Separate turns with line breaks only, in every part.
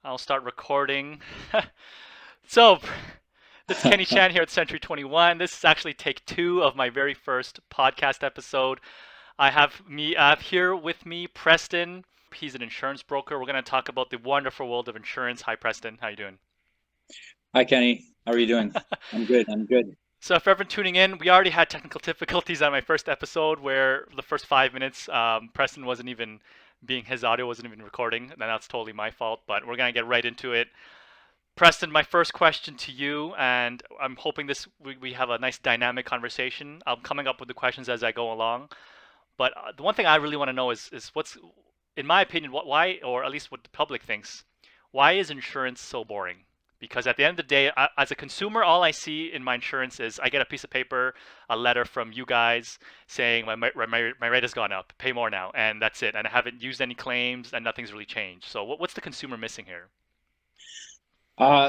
I'll start recording. So, this is Kenny Chan here at Century 21. This is actually take two of my very first podcast episode. I have here with me Preston. He's an insurance broker. We're going to talk about the wonderful world of insurance. Hi, Preston. How you doing?
Hi, Kenny. How are you doing? I'm good. I'm good.
So, if everyone tuning in, we already had technical difficulties on my first episode, where the first 5 minutes, Preston wasn't even his audio wasn't even recording, and that's totally my fault. But we're gonna get right into it. Preston, my first question to you, and I'm hoping we have a nice dynamic conversation. I'm coming up with the questions as I go along. But the one thing I really want to know is what's, in my opinion, why, or at least what the public thinks, why is insurance so boring? Because at the end of the day, as a consumer, all I see in my insurance is I get a piece of paper, a letter from you guys saying my rate has gone up, pay more now, and that's it. And I haven't used any claims, and nothing's really changed. So what's the consumer missing here?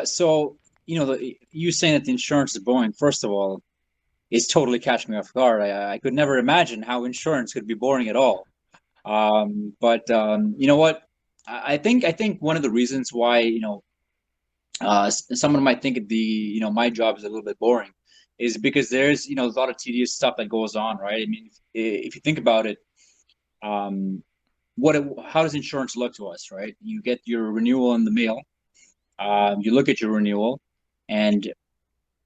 So you saying that the insurance is boring, first of all, is totally catching me off guard. I could never imagine how insurance could be boring at all. But you know what? I think one of the reasons why someone might think my job is a little bit boring is because there's a lot of tedious stuff that goes on, right? I mean, if you think about it, um, how does insurance look to us, right? You get your renewal in the mail. You look at your renewal, and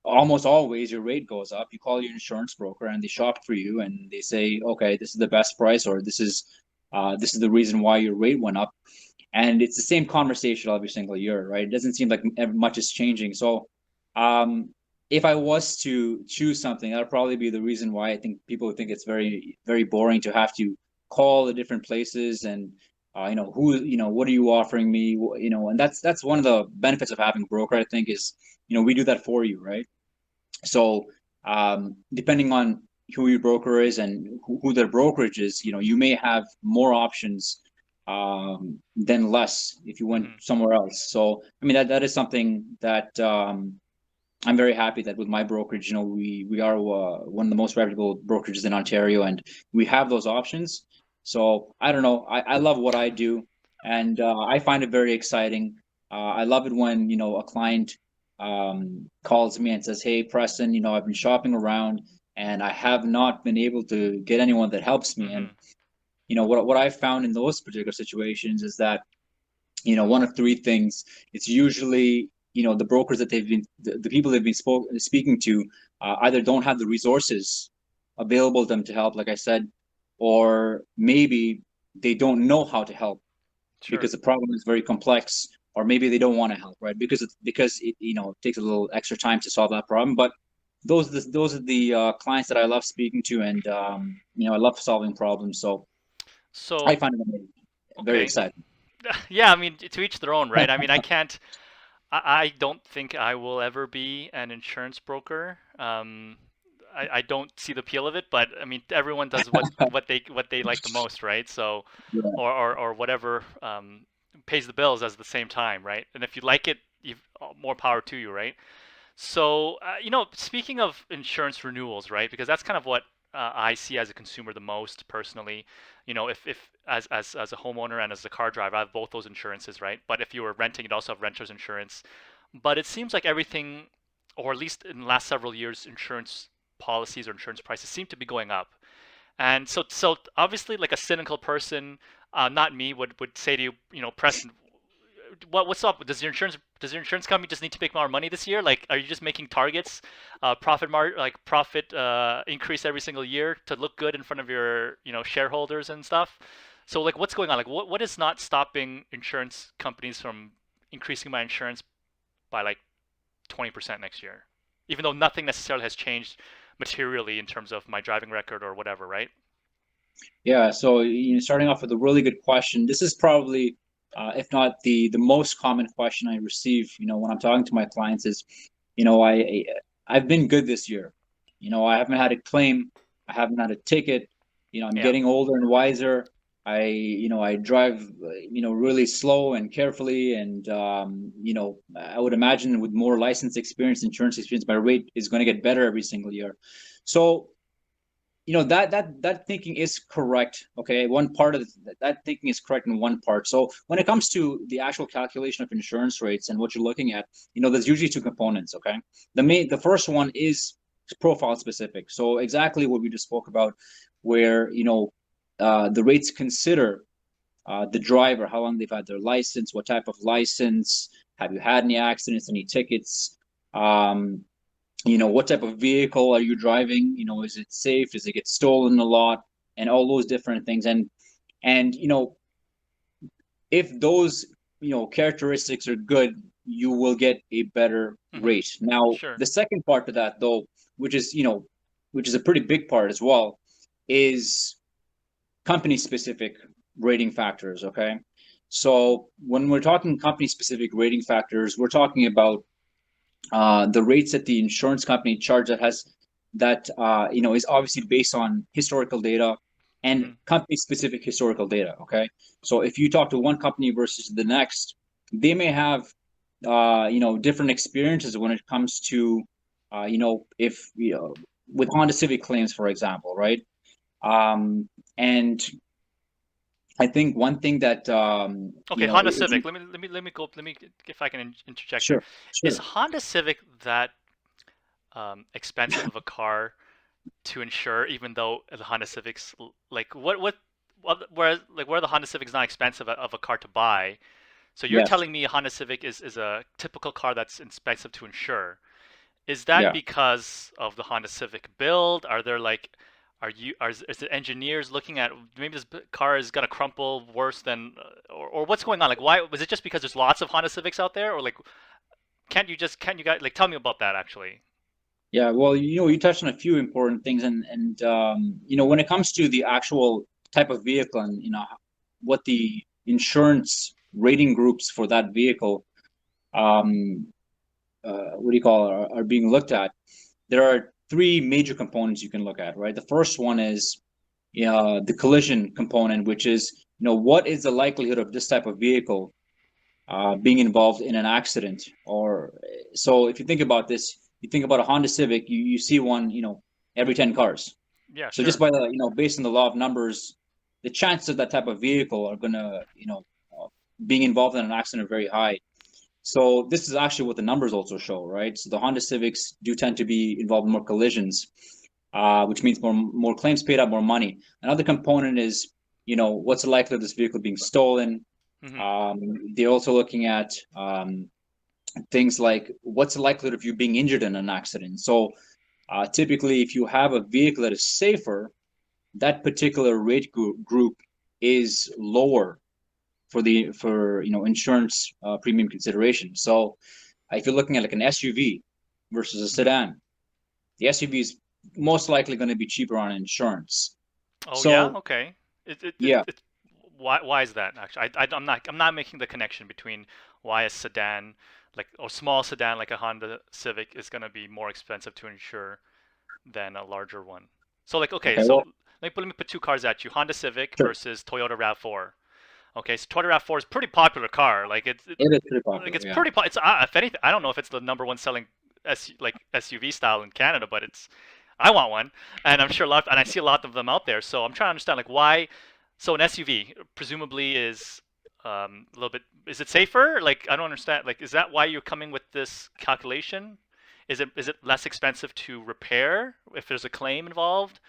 almost always your rate goes up. You call your insurance broker, and they shop for you, and they say, "Okay, this is the best price," or "This is the reason why your rate went up." And it's the same conversation every single year, right? It doesn't seem like much is changing. So, um, if I was to choose something, that'd probably be the reason why I think people think it's very, very boring to have to call the different places and what are you offering me? And that's one of the benefits of having a broker, I think, is we do that for you, right? So, depending on who your broker is and who their brokerage is, you may have more options than less if you went
Hmm.
somewhere else. So, I mean, that is something that I'm very happy that with my brokerage, we are one of the most reputable brokerages in Ontario, and we have those options. So I don't know. I love what I do, and I find it very exciting. I love it when a client calls me and says, "Hey, Preston, I've been shopping around, and I have not been able to get anyone that helps me." And
Hmm.
what I found in those particular situations is that one of three things. It's usually the brokers that the people they've been speaking to either don't have the resources available to them to help, like I said, or maybe they don't know how to help
Sure.
because the problem is very complex, or maybe they don't want to help, right? Because it takes a little extra time to solve that problem. But those are the clients that I love speaking to, and I love solving problems. So I
So,
find it amazing, very
okay.
exciting.
Yeah, I mean, to each their own, right? I mean, I can't. I don't think I will ever be an insurance broker. I don't see the appeal of it, but I mean, everyone does what they like the most, right? So,
Yeah.
or whatever pays the bills at the same time, right? And if you like it, you've more power to you, right? So, speaking of insurance renewals, right? Because that's kind of what I see as a consumer the most personally. If as a homeowner and as a car driver, I have both those insurances, right? But if you were renting, you'd also have renter's insurance. But it seems like everything, or at least in the last several years, insurance policies or insurance prices seem to be going up. And so obviously, like a cynical person, not me, would say to you, Preston, what's up? Does your insurance company just need to make more money this year? Like, are you just making targets, profit increase every single year to look good in front of your shareholders and stuff? So like, what's going on? Like, what is not stopping insurance companies from increasing my insurance by like 20% next year, even though nothing necessarily has changed materially in terms of my driving record or whatever, right?
Yeah, so starting off with a really good question. This is probably, if not the most common question I receive, when I'm talking to my clients is, you know, I I've been good this year. I haven't had a claim, I haven't had a ticket. I'm
Yeah.
getting older and wiser. I drive, really slow and carefully, and I would imagine with more license experience, insurance experience, my rate is going to get better every single year. So that thinking is correct. Okay, one part of that thinking is correct in one part. So when it comes to the actual calculation of insurance rates and what you're looking at, there's usually two components. Okay, the first one is profile specific. So exactly what we just spoke about, where the rates consider the driver, how long they've had their license, what type of license, have you had any accidents, any tickets, what type of vehicle are you driving, is it safe, does it get stolen a lot, and all those different things. And if those characteristics are good, you will get a better rate. Now
Sure.
the second part to that, though, which is a pretty big part as well, is company specific rating factors. Okay, so when we're talking company specific rating factors, we're talking about the rates that the insurance company charge that is obviously based on historical data and company specific historical data. Okay, so if you talk to one company versus the next, they may have different experiences when it comes to if with Honda Civic claims, for example, right? And I think one thing that
Okay, Honda
if you,
Civic. Let me go. Let me, if I can interject here.
sure,
Is
sure.
Honda Civic that expensive of a car to insure, even though the Honda Civic's like whereas like where the Honda Civic's not expensive of a car to buy. So you're
Yes.
telling me a Honda Civic is a typical car that's expensive to insure. Is that
Yeah.
because of the Honda Civic build? Are there like is the engineers looking at maybe this car is gonna crumple worse than or what's going on? Like why was it just because there's lots of Honda Civics out there, or like can't you guys like tell me about that actually?
Yeah, well, you touched on a few important things, and when it comes to the actual type of vehicle and what the insurance rating groups for that vehicle, um, what do you call it, are being looked at. There are three major components you can look at, right? The first one is the collision component, which is what is the likelihood of this type of vehicle being involved in an accident. Or so if you think about this, you think about a Honda Civic, you see one, every 10 cars.
Yeah,
So just
sure.
by the, based on the law of numbers, the chances of that type of vehicle are gonna, being involved in an accident are very high. So this is actually what the numbers also show, right? So the Honda Civics do tend to be involved in more collisions, which means more claims paid out, more money. Another component is, what's the likelihood of this vehicle being stolen?
Hmm.
They're also looking at things like what's the likelihood of you being injured in an accident. So typically, if you have a vehicle that is safer, that particular rate group is lower for insurance premium consideration. So if you're looking at like an SUV versus a
Hmm.
sedan, the SUV is most likely going to be cheaper on insurance.
Oh yeah,
So
okay.
yeah,
It why is that actually? I'm not making the connection between why a sedan like or small sedan like a Honda Civic is gonna be more expensive to insure than a larger one. So like okay,
okay,
so
well,
let me put two cars at you: Honda Civic
sure,
versus Toyota Rav4. Okay, so Toyota Rav4 is a pretty popular car.
it is pretty
Like
popular.
it's
Yeah.
pretty. It's if anything, I don't know if it's the number one selling SUV style in Canada, but it's. I want one, and I'm sure and I see a lot of them out there. So I'm trying to understand like why. So an SUV presumably is a little bit. Is it safer? Like I don't understand. Like is that why you're coming with this calculation? Is it less expensive to repair if there's a claim involved?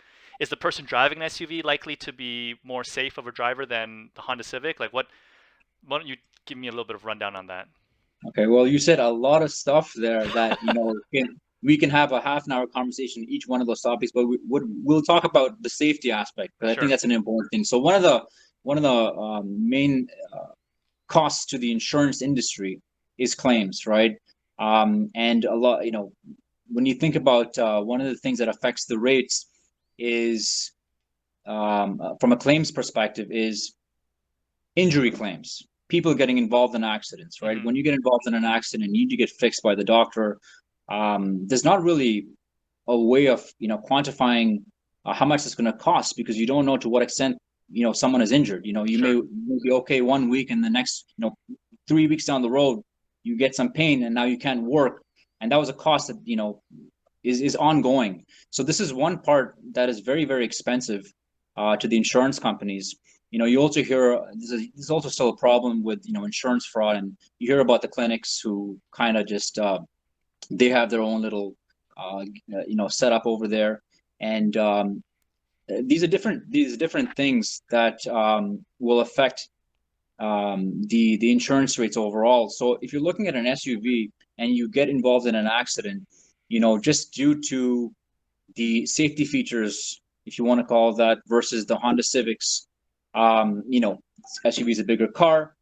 Is the person driving an SUV likely to be more safe of a driver than the Honda Civic? Like what? Why don't you give me a little bit of rundown on that?
Okay, well, you said a lot of stuff there that we can have a half an hour conversation each one of those topics, but we'll talk about the safety aspect because I think
Sure.
that's an important thing. So one of the main costs to the insurance industry is claims, right? And a lot, when you think about one of the things that affects the rates is from a claims perspective is injury claims, people getting involved in accidents, right?
Hmm.
When you get involved in an accident, you need to get fixed by the doctor. There's not really a way of quantifying how much it's going to cost because you don't know to what extent someone is injured.
Sure.
You may be okay one week, and the next 3 weeks down the road, you get some pain, and now you can't work, and that was a cost that is ongoing. So this is one part that is very, very expensive to the insurance companies. You also hear there's also still a problem with insurance fraud, and you hear about the clinics who kind of just they have their own little setup over there, and these are different things that will affect the insurance rates overall. So if you're looking at an SUV and you get involved in an accident, just due to the safety features, if you want to call that, versus the Honda Civics, SUV is a bigger car.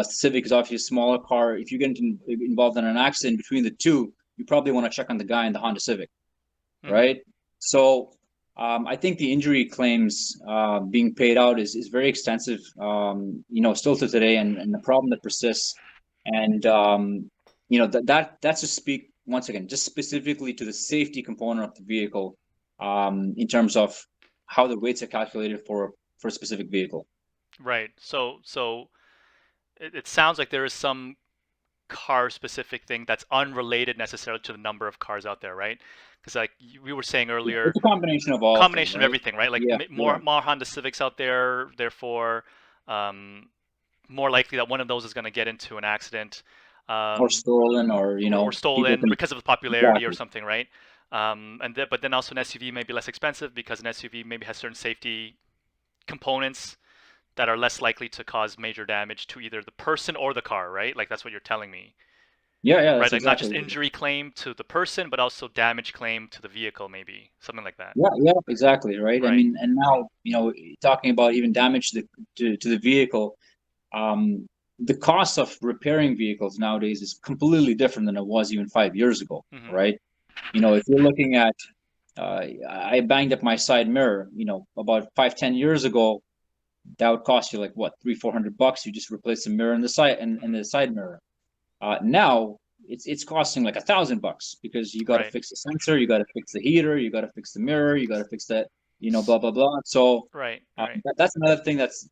Civic is obviously a smaller car. If you get involved in an accident between the two, you probably want to check on the guy in the Honda Civic, right? So I think the injury claims being paid out is very extensive, still to today, and the problem that persists. And that's to speak once again, just specifically to the safety component of the vehicle, in terms of how the rates are calculated for a specific vehicle.
Right. So it sounds like there is some car specific thing that's unrelated necessarily to the number of cars out there, right? Because like we were saying earlier,
It's a combination of all of them,
combination of
right?
everything, right? Like
Yeah, yeah.
more Honda Civics out there, therefore um, more likely that one of those is going to get into an accident,
Or
um,
stolen, or
or
people
stolen
can.
because of the popularity or
Exactly.
something, right? But then also an SUV may be less expensive because an SUV maybe has certain safety components that are less likely to cause major damage to either the person or the car, right? Like that's what you're telling me,
Yeah, yeah,
right?
that's
Like not
exactly
just
what it is.
injury claim to the person, but also damage claim to the vehicle, maybe something like that,
Yeah, yeah, exactly, right. I
right?
mean, and now, talking about even damage to the vehicle, um, the cost of repairing vehicles nowadays is completely different than it was even 5 years ago,
Hmm.
right? If you're looking at, I banged up my side mirror, about 5, 10 years ago, that would cost you like what, 300, 400 bucks. You just replace the mirror in the side and
Hmm.
the side mirror. Now it's costing like $1,000 because you got to
Right.
fix the sensor, you got to fix the heater, you got to fix the mirror, you got to fix that,
S-
blah blah blah. So
Right. Right.
that's another thing that's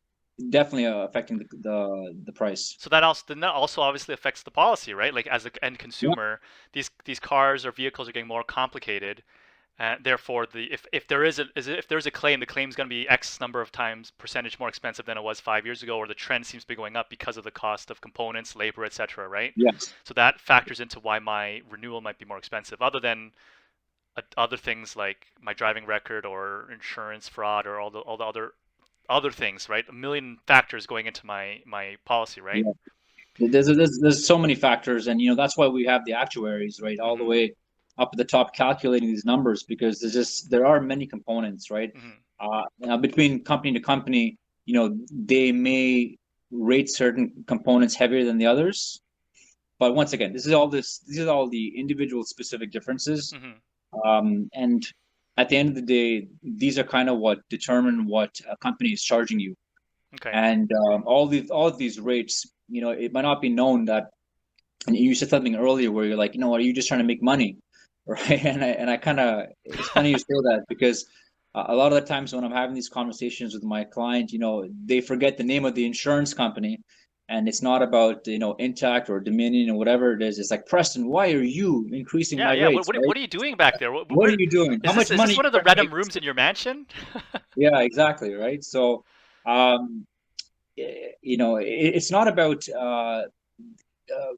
definitely affecting the price.
So that also obviously affects the policy, right? Like as an end
Yeah,
consumer, these cars or vehicles are getting more complicated. Therefore, if there is a claim, the claim is going to be X number of times percentage more expensive than it was 5 years ago, or the trend seems to be going up because of the cost of components, labor, etc. Right?
yes,
So that factors into why my renewal might be more expensive, other than other things like my driving record or insurance fraud or all the other things, right? A million factors going into my policy, right?
yeah. There's so many factors, and that's why we have the actuaries, right, all the
Hmm.
way up at the top calculating these numbers, because there are many components, right?
Hmm.
Now between company to company, they may rate certain components heavier than the others, but once again, these are all the individual specific differences,
Hmm.
and at the end of the day, these are kind of what determine what a company is charging you.
Okay.
And all of these rates, it might not be known that. And you said something earlier where you're like, are you just trying to make money, right? And I kind of, it's funny you say that, because a lot of the times when I'm having these conversations with my client, they forget the name of the insurance company, and it's not about Intact or Dominion or whatever it is. It's like, Preston, why are you increasing
Yeah,
my
yeah.
rates, right?
What are you doing back there?
What are you doing? How much
Is
money
this
are you
one of the
trying to
random
make?
rooms in your mansion?
Yeah, exactly, right. So, um, it's not about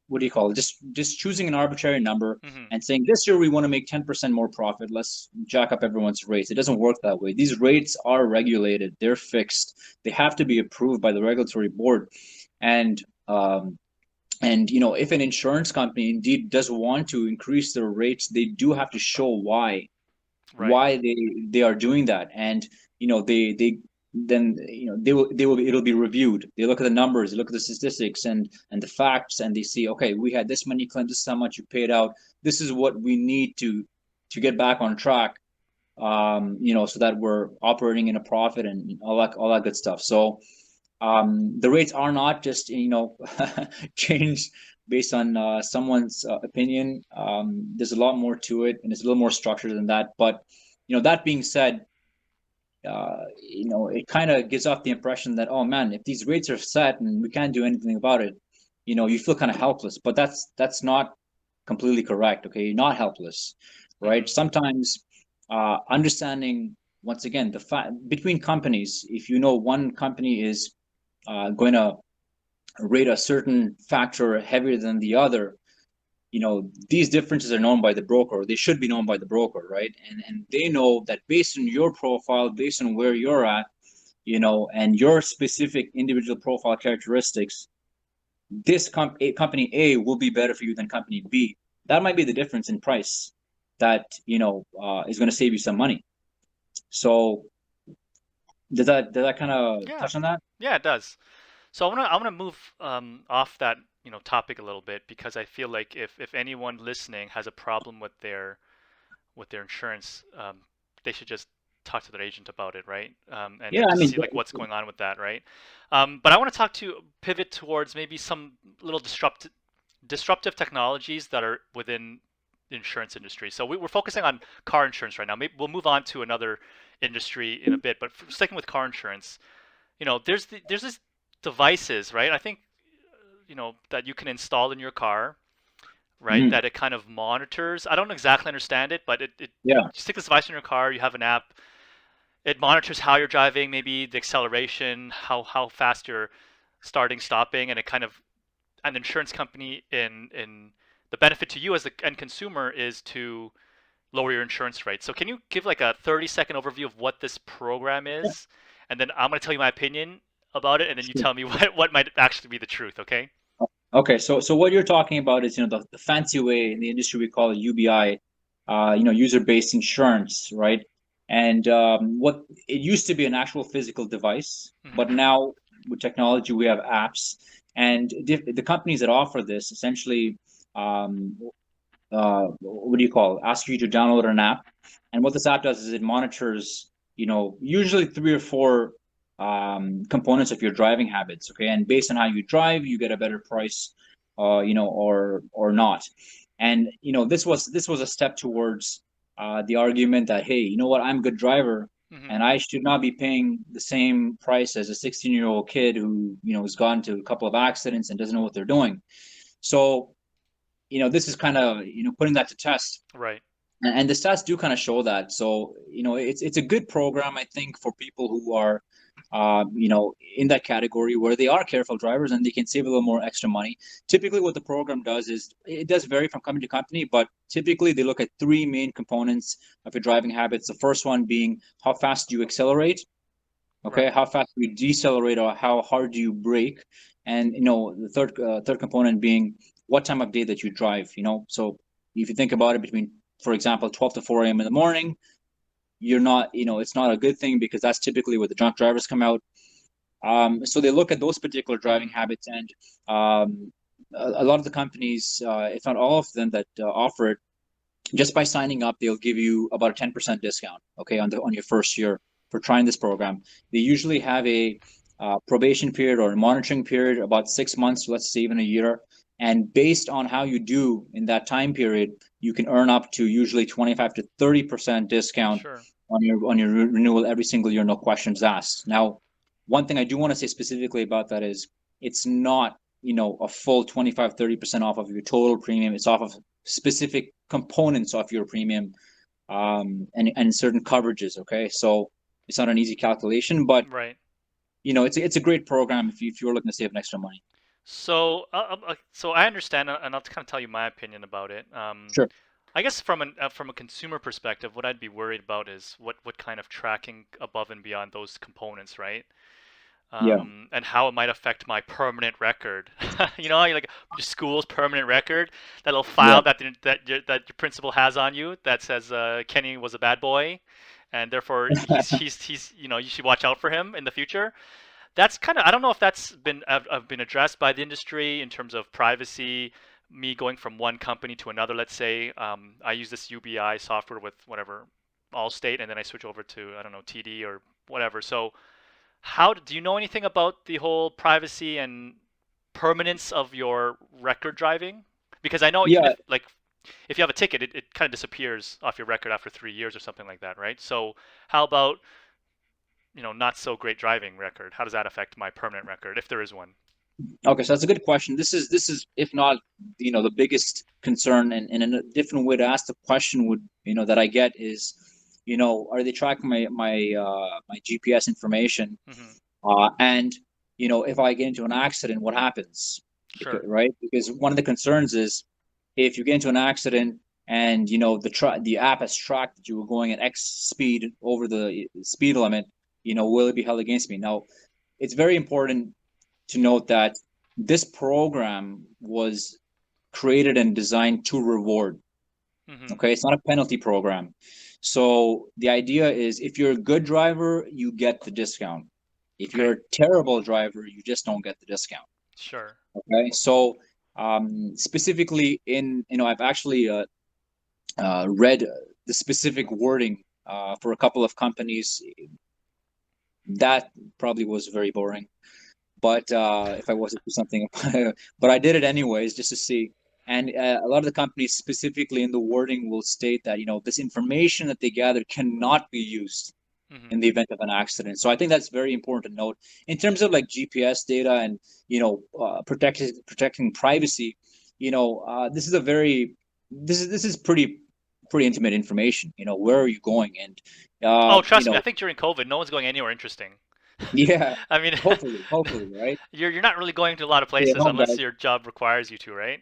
what do you call it? Just choosing an arbitrary number
Hmm.
and saying this year we want to make 10% more profit. Let's jack up everyone's rates. It doesn't work that way. These rates are regulated. They're fixed. They have to be approved by the regulatory board. And if an insurance company indeed does want to increase their rates, they do have to show
Right.
why they are doing that. And they then they will it'll be reviewed. They look at the numbers, they look at the statistics and the facts, and they see, okay, we had this many claims, this is how much you paid out, this is what we need to get back on track, so that we're operating in a profit and all that good stuff. So the rates are not just changed based on someone's opinion. There's a lot more to it, and it's a little more structured than that. But that being said, it kind of gives off the impression that, oh man, if these rates are set and we can't do anything about it, you feel kind of helpless. But that's not completely correct. Okay, you're not helpless, right?
Hmm.
Sometimes understanding once again the fact between companies, if you know one company is going to rate a certain factor heavier than the other, these differences are known by the broker. They should be known by the broker, right? And they know that based on your profile, based on where you're at, and your specific individual profile characteristics, this company A will be better for you than company B. That might be the difference in price that is going to save you some money. So does that kind of
Yeah,
touch on that?
yeah, it does. So I wanna move off that topic a little bit because I feel like if anyone listening has a problem with their insurance, they should just talk to their agent about it, right? And
Yeah,
then
I
just
mean,
see like what's going on with that, right? But I want to pivot towards maybe some little disruptive technologies that are within the insurance industry. So we're focusing on car insurance right now. Maybe we'll move on to another industry in a bit, but sticking with car insurance, there's this devices, right? I think that you can install in your car, right?
mhm,
That it kind of monitors. I don't exactly understand it, but it
yeah,
you stick this device in your car. You have an app. It monitors how you're driving, maybe the acceleration, how fast you're starting, stopping, and it kind of an insurance company in the benefit to you as the end consumer is to lower your insurance rate. So can you give like a 30-second overview of what this program is? And then I'm going to tell you my opinion about it, and then you
sure.
tell me what might actually be the truth, okay?
Okay, so what you're talking about is the fancy way in the industry we call it UBI, user-based insurance, right? And what it used to be an actual physical device, but
Hmm.
now with technology we have apps, and the companies that offer this essentially, um, what do you call it? Ask you to download an app, and what this app does is it monitors, usually three or four components of your driving habits. Okay, and based on how you drive, you get a better price, or not. And this was a step towards the argument that, hey, you know what, I'm a good driver,
Hmm.
and I should not be paying the same price as a 16-year-old kid who has gone to a couple of accidents and doesn't know what they're doing. So this is kind of putting that to test,
Right.
and the stats do kind of show that. So it's a good program, I think, for people who are in that category where they are careful drivers and they can save a little more extra money. Typically what the program does is it does vary from company to company, but typically they look at three main components of your driving habits. The first one being how fast do you accelerate, okay,
Right.
how fast do you decelerate, or how hard do you brake, and the third component being what time of day that you drive. So if you think about it, between, for example, 12 to 4 a.m. in the morning, you're not, it's not a good thing because that's typically where the drunk drivers come out. So they look at those particular driving
Hmm.
habits, and a lot of the companies, if not all of them that offer it, just by signing up, they'll give you about a 10% discount, okay, on your first year for trying this program. They usually have a probation period or a monitoring period, about 6 months, let's say even a year. And based on how you do in that time period, you can earn up to usually 25 to 30% discount
Sure.
on your renewal every single year, no questions asked. Now, one thing I do want to say specifically about that is it's not a full 25-30% off of your total premium. It's off of specific components of your premium, and certain coverages. Okay, so it's not an easy calculation, but
Right.
it's a great program if you're looking to save extra money.
So I understand, and I'll kind of tell you my opinion about it.
Sure.
I guess from a consumer perspective, what I'd be worried about is what kind of tracking above and beyond those components, right?
Yeah.
And how it might affect my permanent record. Like your school's permanent record, that little
Yeah.
file that your principal has on you that says Kenny was a bad boy, and therefore he's you should watch out for him in the future. That's kind of, I don't know if that's been addressed by the industry in terms of privacy. Me going from one company to another, let's say, I use this UBI software with whatever Allstate, and then I switch over to, I don't know, TD or whatever. So how do you know anything about the whole privacy and permanence of your record driving? Because I know even
Yeah.
if you have a ticket, it kind of disappears off your record after 3 years or something like that, right? So how about not so great driving record? How does that affect my permanent record if there is one?
Okay, so that's a good question. This is if not, the biggest concern, and a different way to ask the question would, that I get is, are they tracking my GPS information?
Hmm.
And if I get into an accident, what happens? Because,
Sure.
right? Because one of the concerns is if you get into an accident and the app has tracked that you were going at X speed over the speed limit, will it be held against me? Now, it's very important to note that this program was created and designed to reward.
Hmm.
Okay, it's not a penalty program. So the idea is if you're a good driver, you get the discount. If you're
Okay.
a terrible driver, you just don't get the discount.
Sure.
Okay, so specifically I've actually read the specific wording for a couple of companies. That probably was very boring. But if I was to do something, but I did it anyways just to see. And a lot of the companies, specifically in the wording, will state that this information that they gather cannot be used
Hmm.
in the event of an accident. So I think that's very important to note in terms of like GPS data and protecting privacy. This is a very this is pretty intimate information. Where are you going? And
Oh, trust me. I think during COVID, no one's going anywhere interesting.
yeah,
I mean,
hopefully, right?
you're not really going to a lot of
Stay at
places
home,
unless
guys.
your job requires you to, right?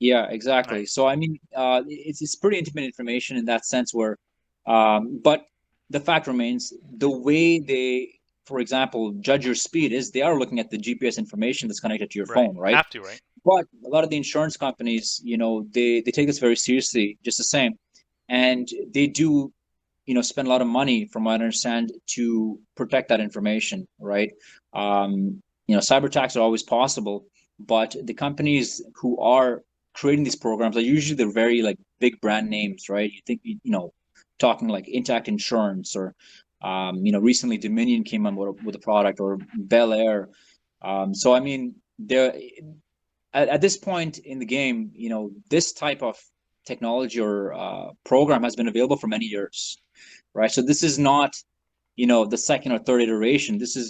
Yeah, exactly.
Right.
So I mean, it's pretty intimate information in that sense where, but the fact remains the way they, for example, judge your speed is they are looking at the GPS information that's connected to your
Right.
phone, right?
Have to, right?
But a lot of the insurance companies, they take this very seriously, just the same, and they do, spend a lot of money, from what I understand, to protect that information, right? Cyber attacks are always possible, but the companies who are creating these programs are usually they're very like big brand names, right? You think, talking like Intact Insurance or, recently Dominion came on with a product or Bel Air. So I mean, there at this point in the game, this type of technology or program has been available for many years, right? So this is not, the second or third iteration. This is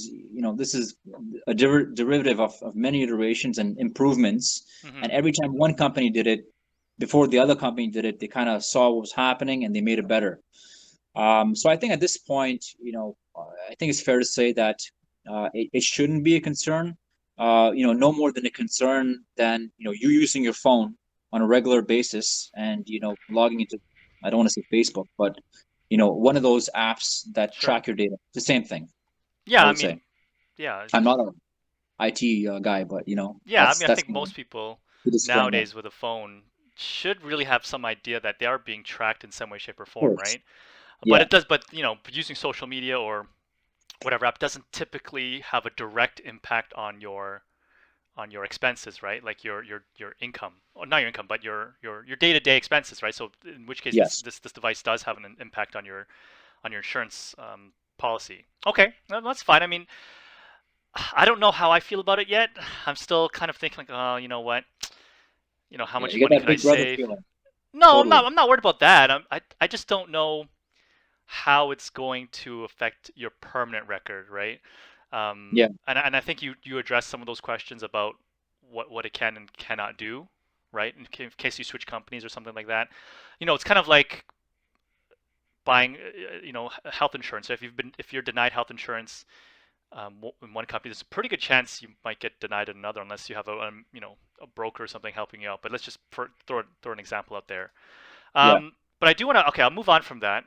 a derivative of many iterations and improvements.
Hmm.
And every time one company did it, before the other company did it, they kind of saw what was happening and they made it better. So I think at this point, I think it's fair to say that it shouldn't be a concern. No more than a concern than you using your phone on a regular basis and logging into, I don't want to say Facebook, but one of those apps that
Sure.
track your data. It's the same thing, I
Yeah. I
would say.
mean, yeah.
I'm not an IT guy, but
Yeah. I
that's
mean, I
that's
think most people
the disclaimer. Of
nowadays with a phone should really have some idea that they are being tracked in some way, shape, or form,
course,
right? But
yeah,
it does. But using social media or whatever app doesn't typically have a direct impact on your expenses, right? Like your income, or not your income, but your day-to-day expenses, right? So in which case
yes.
this device does have an impact on your insurance policy. Okay, that's fine. I mean, I don't know how I feel about it yet. I'm still kind of thinking like, oh, you know what? How
Yeah,
much
you get
money
that
could I
big brother
save?
feeling.
No, I'm not.
Totally.
I'm not worried about that. I just don't know how it's going to affect your permanent record, right?
Yeah.
And I think you addressed some of those questions about what it can and cannot do, right? In case you switch companies or something like that. It's kind of like buying, health insurance. So if you're denied health insurance in one company, there's a pretty good chance you might get denied in another unless you have a broker or something helping you out. But let's just throw an example out there.
Yeah.
But I do want to. Okay, I'll move on from that.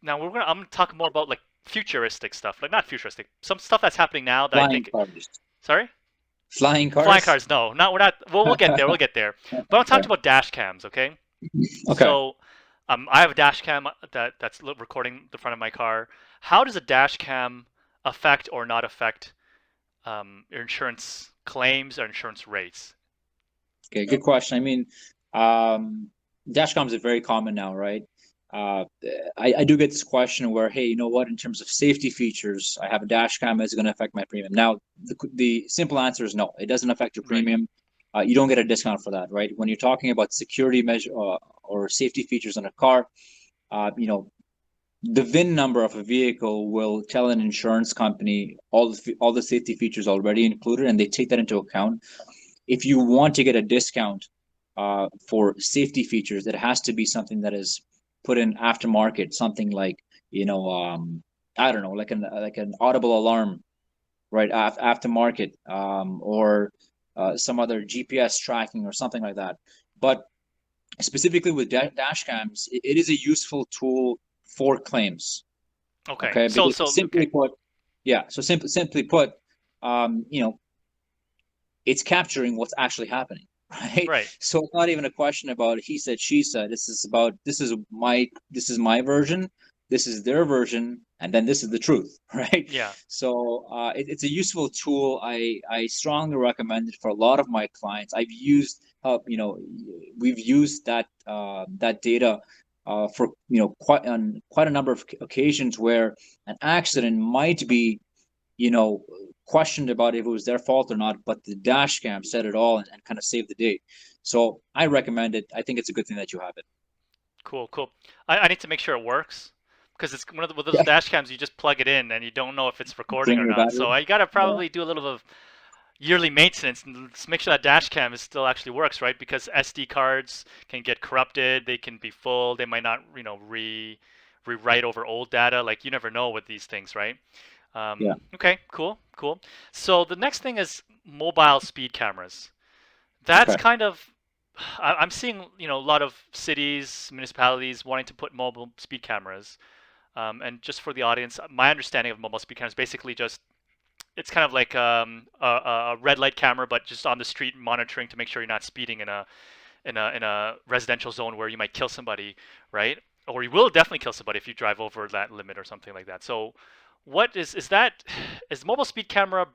Now I'm gonna talk more about like futuristic stuff, like not futuristic, some stuff that's happening now that I
Flying
think.
cars.
Sorry,
Flying
flying
cars?
cars? No, not we're not. Well, we'll get there. We'll get there. But I'm talking about dash cams. Okay,
Okay.
so I have a dash cam that's recording the front of my car. How does a dash cam affect or not affect your insurance claims or insurance rates?
Okay, good question. I mean, um, dashcams are very common now, right? Uh, I do get this question where, hey, you know what? In terms of safety features, I have a dash cam. Is it going to affect my premium? Now, the simple answer is no. It doesn't affect your
Right.
premium. You don't get a discount for that, right? When you're talking about security measure or safety features on a car, uh, you know, the VIN number of a vehicle will tell an insurance company all the safety features already included, and they take that into account. If you want to get a discount for safety features, it has to be something that is put in aftermarket, something like, I don't know, like an audible alarm, right? Aftermarket, or some other GPS tracking or something like that. But specifically with dash cams, it is a useful tool for claims.
Okay.
Okay,
So
because
so
simply
okay.
put, yeah. So simply put, you know, it's capturing what's actually happening, right?
Right.
So it's not even a question about he said, she said. This is about this is my version, this is their version, and then this is the truth, right?
Yeah.
So it's a useful tool. I strongly recommend it for a lot of my clients. I've used we've used that data for quite a number of occasions where an accident might be questioned about if it was their fault or not, but the dash cam said it all and kind of saved the day. So I recommend it. I think it's a good thing that you have it.
Cool. Cool. I need to make sure it works because it's one of with those
Yeah.
dash cams. You just plug it in and you don't know if it's recording
Drain
or
your
not.
battery.
So I gotta
Yeah.
probably do a little of yearly maintenance and just make sure that dash cam is still actually works, right? Because SD cards can get corrupted. They can be full. They might not, rewrite over old data. Like you never know with these things, right?
Yeah.
Okay, cool, cool. So the next thing is mobile speed cameras. That's
Okay.
kind of I'm seeing a lot of cities, municipalities wanting to put mobile speed cameras. And just for the audience, my understanding of mobile speed cameras is basically just it's kind of like a red light camera, but just on the street monitoring to make sure you're not speeding in a residential zone where you might kill somebody, right? Or you will definitely kill somebody if you drive over that limit or something like that. So, what is that? Is mobile speed camera?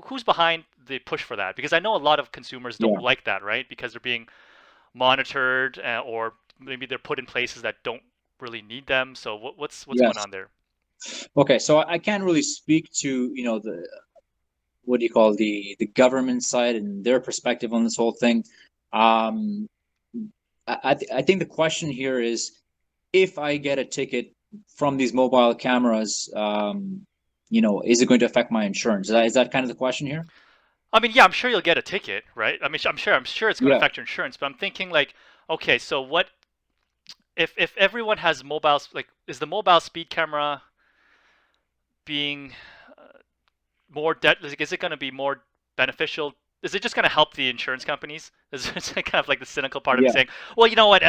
Who's behind the push for that? Because I know a lot of consumers don't
Yeah.
like that, right? Because they're being monitored, or maybe they're put in places that don't really need them. So, what's going
Yes.
on there?
Okay. So I can't really speak to, the what do you call the government side and their perspective on this whole thing. Um, I think the question here is if I get a ticket from these mobile cameras, is it going to affect my insurance? Is that kind of the question here?
I mean, yeah, I'm sure you'll get a ticket, right? I mean, I'm sure it's going to
Yeah.
affect your insurance, but I'm thinking like, okay, so what if everyone has mobiles? Like, is the mobile speed camera being like, is it going to be more beneficial? Is it just going to help the insurance companies? Is it kind of like the cynical part of me
Yeah.
saying, well, you know what,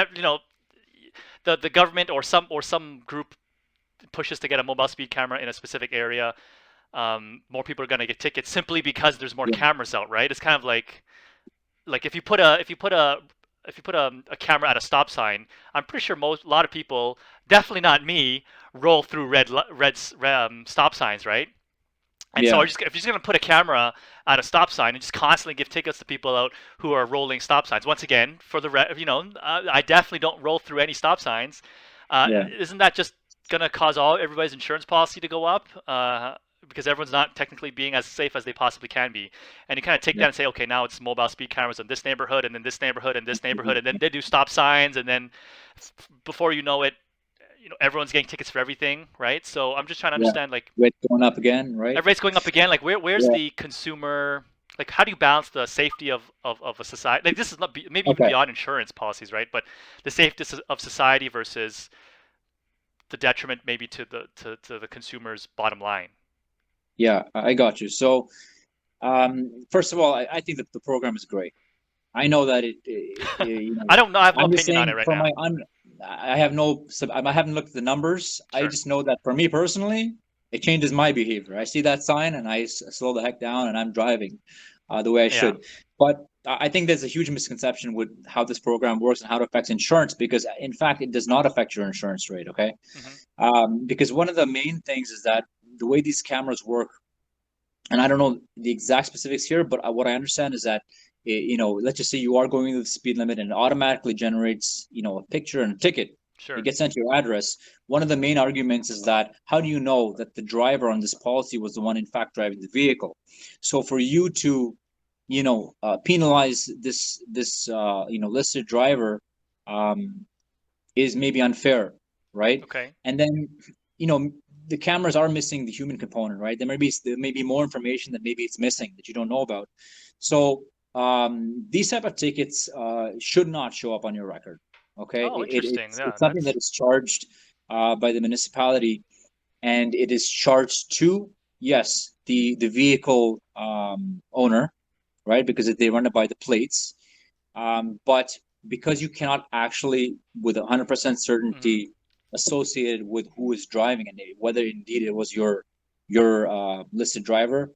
the government or some group pushes to get a mobile speed camera in a specific area, more people are going to get tickets simply because there's more
Yeah.
cameras out, right? It's kind of like if you put a camera at a stop sign, I'm pretty sure a lot of people, definitely not me, roll through red stop signs, right? And so
Yeah.
if you're just going to put a camera at a stop sign and just constantly give tickets to people out who are rolling stop signs, once again, I definitely don't roll through any stop signs. Uh,
Yeah.
isn't that just going to cause everybody's insurance policy to go up? Because everyone's not technically being as safe as they possibly can be. And you kind of take
Yeah.
that and say, okay, now it's mobile speed cameras in this neighborhood, and then this neighborhood, and this neighborhood, and then they do stop signs, and then before you know it, everyone's getting tickets for everything, right? So I'm just trying to
Yeah.
understand, like,
Rate going up again, right?
everybody's going up again. Like, where's
Yeah.
the consumer? Like, how do you balance the safety of a society? Like, this is not maybe even
Okay.
beyond insurance policies, right? But the safety of society versus the detriment maybe to the consumer's bottom line.
Yeah, I got you. So, first of all, I think that the program is great. I know that
I don't know. I have no
I'm just
opinion on it
saying
right
from
now.
I have no, I haven't looked at the numbers. I
Sure.
just know that for me personally, it changes my behavior. I see that sign and I slow the heck down and I'm driving the way I
Yeah.
should. But I think there's a huge misconception with how this program works and how it affects insurance because, in fact, it does not affect your insurance rate. Okay.
Hmm.
Because one of the main things is that the way these cameras work, and I don't know the exact specifics here, but what I understand is that let's just say you are going to the speed limit and it automatically generates a picture and a ticket. It
Sure.
gets sent to your address. One of the main arguments is that how do you know that the driver on this policy was the one in fact driving the vehicle? So for you to penalize this listed driver um, is maybe unfair. right?
Okay.
And then, you know, the cameras are missing the human component, right? There may be more information that maybe it's missing that you don't know about. So these type of tickets should not show up on your record. Okay,
Oh, interesting.
it's
Yeah,
something that
that's
is charged by the municipality, and it is charged to, yes, the vehicle owner, right? Because they run it by the plates. But because you cannot actually, with 100%
hmm
certainty, associate it with who is driving and whether indeed it was your listed driver,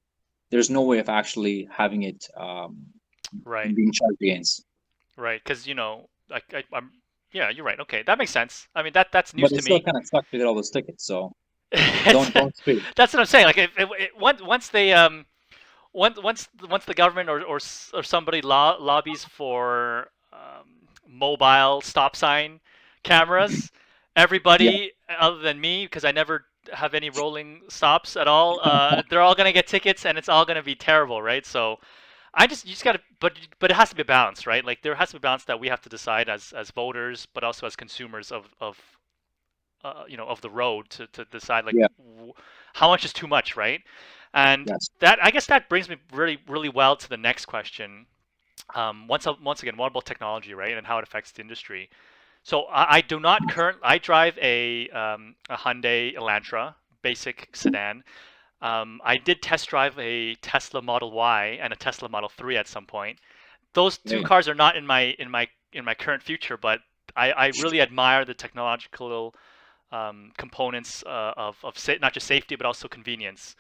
there's no way of actually having it
right,
being charged against.
right. Because I'm yeah, you're right. Okay, that makes sense. I mean, that's
But
news to
it's still
me.
kind of sucks to get all those tickets. So
It's,
don't speak.
that's what I'm saying. Like, once they once the government or somebody lobbies for mobile stop sign cameras,
Yeah,
everybody other than me, because I never have any rolling stops at all, they're all gonna get tickets, and it's all gonna be terrible, right? So you just gotta, but it has to be balanced, right? Like there has to be balance that we have to decide as voters, but also as consumers of the road to decide like
yeah,
how much is too much, right? And
yes,
that I guess that brings me really really well to the next question. Once again, what about technology, right, and how it affects the industry? So I do not I drive a Hyundai Elantra basic sedan. I did test drive a Tesla Model Y and a Tesla Model 3 at some point. Those two
yeah,
cars are not in my current future, but I really admire the technological components not just safety but also convenience.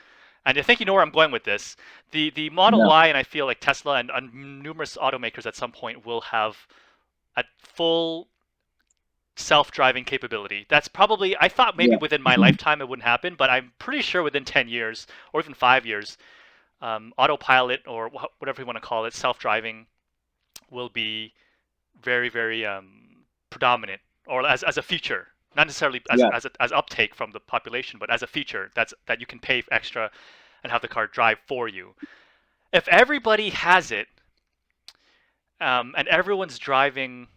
And I think you know where I'm going with this. The Model
yeah,
Y, and I feel like Tesla and numerous automakers at some point will have a full self-driving capability. That's probably, I thought maybe
yeah,
within my lifetime it wouldn't happen, but I'm pretty sure within 10 years or even 5 years, autopilot or whatever you want to call it, self-driving will be very, very predominant, or as a feature, not necessarily
yeah,
as uptake from the population, but as a feature that you can pay extra and have the car drive for you. If everybody has it, and everyone's driving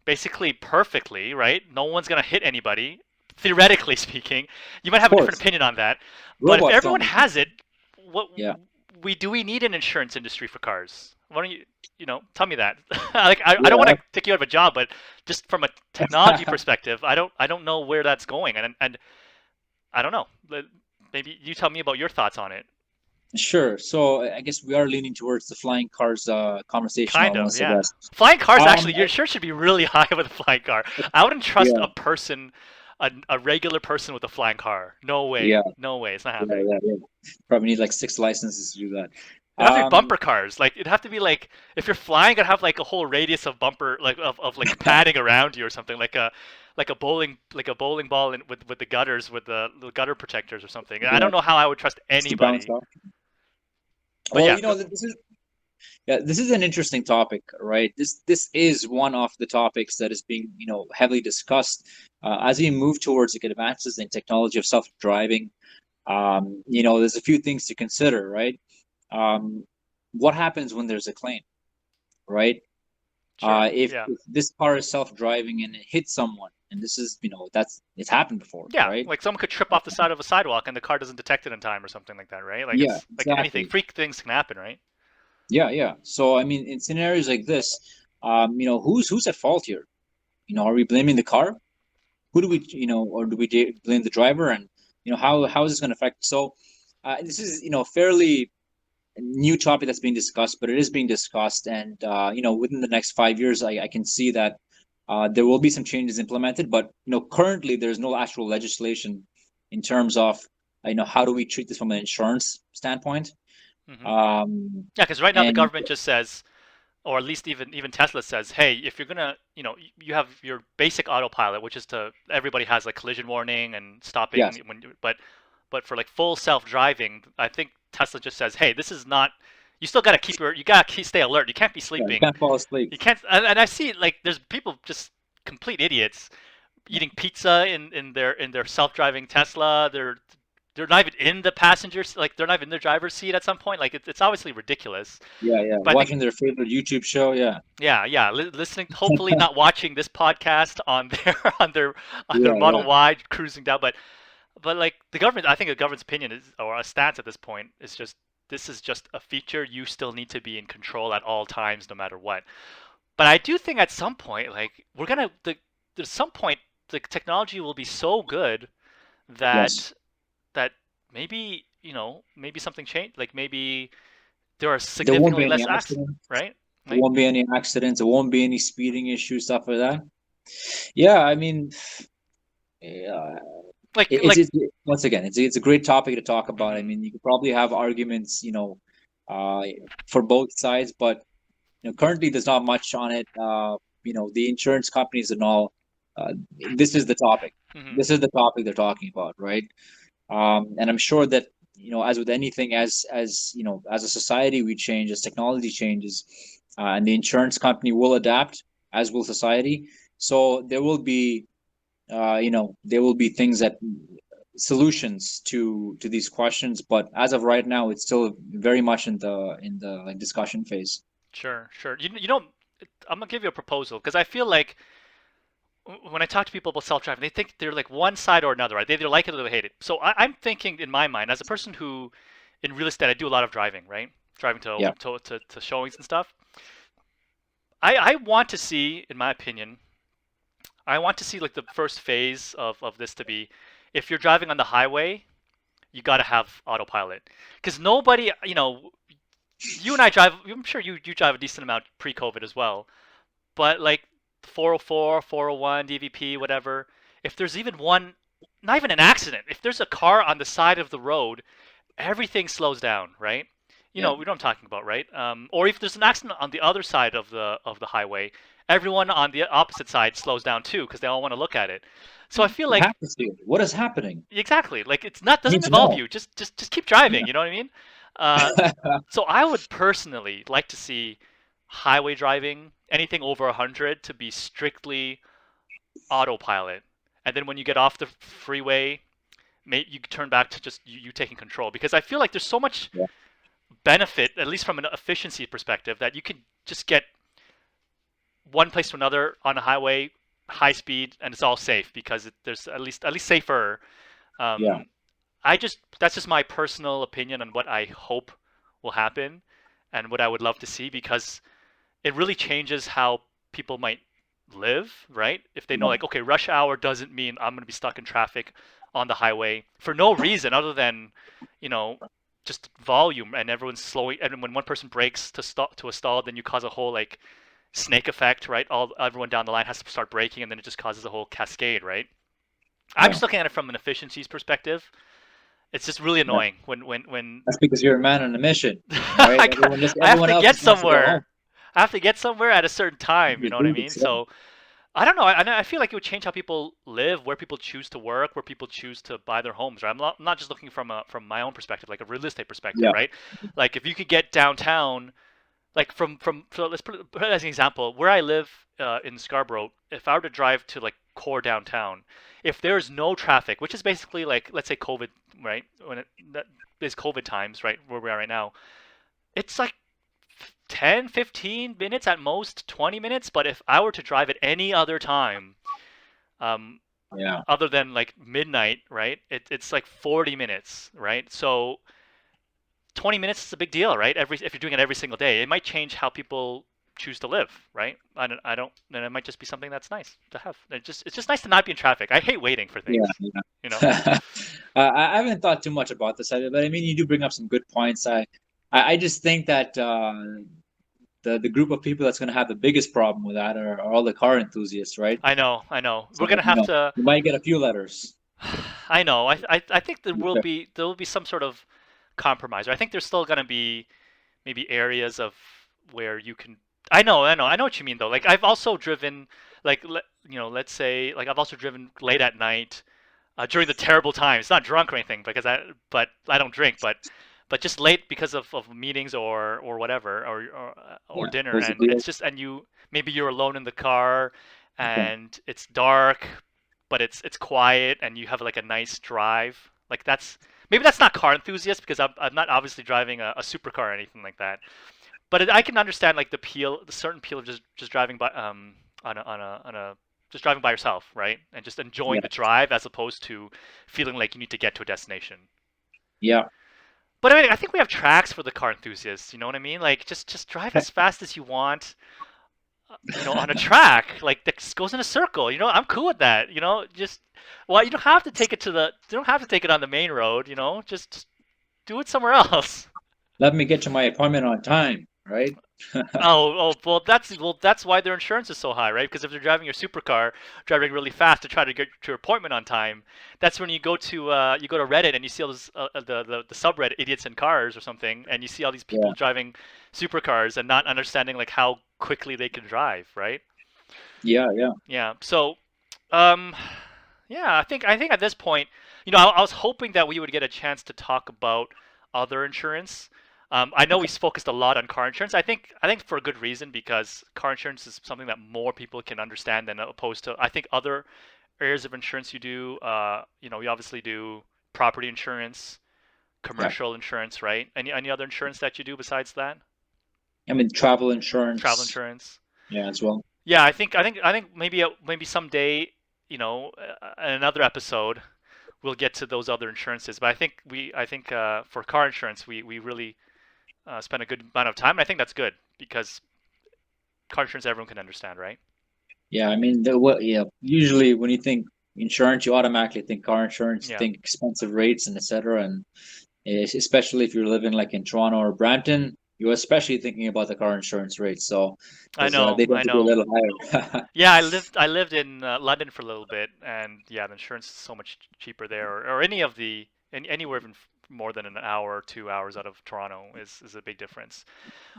basically perfectly, right? No one's gonna hit anybody, theoretically speaking. You might
of
have a different
course.
opinion on that, but if
Robots
everyone
don't make it.
has it, what
Yeah.
we need an insurance industry for cars? Why don't tell me that? Like I don't want
Yeah.
to take you out of a job, but just from a technology perspective, I don't know where that's going, and I don't know. Maybe you tell me about your thoughts on it.
Sure. So I guess we are leaning towards the flying cars conversation
Kind of,
almost, I
yeah.
guess.
Flying cars,
Um,
actually, your insurance should be really high with a flying car. I wouldn't trust
yeah,
a person, a regular person with a flying car. No
yeah,
way. No way. It's not
yeah,
happening.
yeah, yeah. Probably need like 6 licenses to do that.
It'd have to be
Um,
bumper cars. Like it'd have to be like if you're flying, it'd have like a whole radius of bumper, like of like padding around you or something, like a bowling ball with the gutters with the gutter protectors or something. I
yeah,
don't know how I would trust
just to bounce
anybody.
off.
But
Well,
yeah,
this is an interesting topic, right? This is one of the topics that is being, heavily discussed as we move towards like advances in technology of self-driving. There's a few things to consider, right? Um, what happens when there's a claim, right?
sure.
If,
Yeah.
if this car is self-driving and it hits someone, and this is, it's happened before,
Yeah,
right?
like someone could trip off the side of a sidewalk and the car doesn't detect it in time or something like that, right? Like
Yeah,
it's like anything,
exactly.
freak things can happen, right?
Yeah, yeah. So I mean, in scenarios like this, who's at fault here? Are we blaming the car? Who do we, or do we blame the driver? And how is this going to affect? So, this is fairly new topic that's being discussed, but it is being discussed, and within the next 5 years, I can see that there will be some changes implemented. But currently there's no actual legislation in terms of how do we treat this from an insurance standpoint.
hmm
Um,
Yeah, because right now the
and
government just says, or at least even Tesla says, hey, if you're gonna, you have your basic autopilot, which is to everybody has like collision warning and stopping
yes,
but for like full self-driving, I think Tesla just says, hey, this is not. You still gotta stay alert. You can't be
yeah, you
sleeping.
can't fall asleep.
You can't. And I see like there's people just complete idiots eating pizza in their self-driving Tesla. They're they're not even in the passenger, like they're not even in the driver's seat at some point. Like it's obviously ridiculous.
Yeah, yeah.
But I think,
Watching their favorite YouTube show. Yeah,
yeah, yeah, listening, hopefully not watching this podcast on their on their
yeah,
Model
yeah.
Y cruising down. But like the government, I think the government's opinion is, or a stance at this point is just, this is just a feature. You still need to be in control at all times, no matter what. But I do think at some point, like there's some point the technology will be so good
Yes.
that that maybe, maybe something changed. Like maybe there are
There won't be
significantly
any
less accidents,
accidents.
right?
There
Like
won't be any accidents. There won't be any speeding issues, stuff like that. Yeah, I mean, yeah,
like
it's once again, it's a great topic to talk about. I
mhm,
mean, you could probably have arguments, uh, for both sides, but currently there's not much on it. The insurance companies and all. Uh, this is the topic.
mhm,
This is the topic they're talking about, right? And I'm sure that as with anything, as a society we change, as technology changes, and the insurance company will adapt, as will society. So there will be things that solutions to these questions, but as of right now, it's still very much in the like discussion phase.
sure, sure. I'm gonna give you a proposal because I feel like when I talk to people about self-driving, they think they're like one side or another, right? They either like it or they hate it. So I'm thinking in my mind, as a person who, in real estate, I do a lot of driving, right? Driving
Yeah,
to showings and stuff. I want to see, in my opinion, I want to see like the first phase of this to be, if you're driving on the highway, you got to have autopilot, because nobody, you and I drive. I'm sure you drive a decent amount pre-COVID as well. But like 404, 401, DVP, whatever, if there's even one, not even an accident, if there's a car on the side of the road, everything slows down, right?
yeah,
We know what I'm talking about, right? Or if there's an accident on the other side of the highway, everyone on the opposite side slows down too because they all want to look at it. So I feel
you
like
have to see it. What is happening?
exactly, like it's not,
You need
doesn't
to
involve
know.
you. Just keep driving.
Yeah.
You know what I mean? Uh, so I would personally like to see highway driving, anything over 100, to be strictly autopilot, and then when you get off the freeway, you turn back to just you taking control. Because I feel like there's so much
Yeah.
benefit, at least from an efficiency perspective, that you can just get one place to another on a highway, high speed, and it's all safe because there's at least safer.
Yeah.
Um, that's just my personal opinion on what I hope will happen and what I would love to see, because it really changes how people might live, right? If they know,
Yeah.
like, okay, rush hour doesn't mean I'm going to be stuck in traffic on the highway for no reason other than, you know, just volume, and everyone's slowing, and when one person breaks to a stall, then you cause a whole like snake effect, right? Everyone down the line has to start braking, and then it just causes a whole cascade, right? I'm
Yeah.
just looking at it from an efficiencies perspective. It's just really
Yeah.
annoying when
That's because you're a man on a mission, right?
I got, I have
Everyone
to
else
get
just wants to go home.
somewhere. I have to get somewhere at a certain time. You know what I mean?
Yeah.
So I don't know. I feel like it would change how people live, where people choose to work, where people choose to buy their homes. Right? I'm not just looking from my own perspective, like a real estate perspective,
Yeah.
right? Like if you could get downtown, like so let's put it as an example. Where I live in Scarborough, if I were to drive to like core downtown, if there's no traffic, which is basically like, let's say COVID, right? That is COVID times, right? Where we are right now, it's like 10, 15 minutes at most, 20 minutes. But if I were to drive at any other time, um,
Yeah.
other than like midnight, right? It's like 40 minutes, right? So 20 minutes is a big deal, right? If you're doing it every single day, it might change how people choose to live, right? I don't, and it might just be something that's nice to have. It's just nice to not be in traffic. I hate waiting for
Yeah.
things, you know?
Yeah. I haven't thought too much about this, but I mean, you do bring up some good points. I just think that the group of people that's going to have the biggest problem with that are all the car enthusiasts, right?
I know, I know.
So
We're gonna have to.
you might get a few letters.
I know. I think
Okay.
there will be some sort of compromise. I think there's still gonna be maybe areas of where you can. I know what you mean though. Like I've also driven, like let's say, like I've also driven late at night during the terrible times. Not drunk or anything, but I don't drink, but just late because of meetings or whatever, or
Yeah.
dinner,
Close the
and
deal.
it's just, and maybe you're alone in the car
Okay.
and it's dark, but it's quiet, and you have like a nice drive. Like that's maybe that's not car enthusiast because I'm not obviously driving a supercar or anything like that. But I can understand like the certain appeal of just driving by on a just driving by yourself, right? And just enjoying
Yeah,
the drive as opposed to feeling like you need to get to a destination.
yeah.
But I mean, I think we have tracks for the car enthusiasts. You know what I mean? Like just drive as fast as you want. On a track like that just goes in a circle. I'm cool with that. Just well, you don't have to take it you don't have to take it on the main road. Just do it somewhere else.
Let me get to my appointment on time, right?
Oh, well, that's why their insurance is so high, right? Because if they're driving your supercar, driving really fast to try to get to your appointment on time, that's when you go to Reddit and you see all those the subreddit idiots in cars or something, and you see all these people
Yeah,
driving supercars and not understanding like how quickly they can drive, right?
yeah, yeah.
Yeah. So, um, yeah, I think at this point, I was hoping that we would get a chance to talk about other insurance. I know we
Okay.
focused a lot on car insurance. I think for a good reason because car insurance is something that more people can understand than opposed to I think other areas of insurance you do. We obviously do property insurance,
Yeah.
commercial insurance, right? Any other insurance that you do besides that?
I mean, travel
Travel
insurance,
insurance.
yeah, as well.
Yeah, I think maybe someday, in another episode, we'll get to those other insurances. But I think for car insurance, we really spend a good amount of time, and I think that's good because car insurance everyone can understand, right?
Yeah, I mean, the what? Yeah, usually when you think insurance, you automatically think car insurance, you
Yeah,
think expensive rates and etc. And especially if you're living like in Toronto or Brampton, you're especially thinking about the car insurance rates. So
I
because
know,
they tend
I
to be a
know.
little higher.
Yeah, I lived in London for a little bit, and yeah, the insurance is so much cheaper there, or anywhere even more than an hour or 2 hours out of Toronto is a big difference.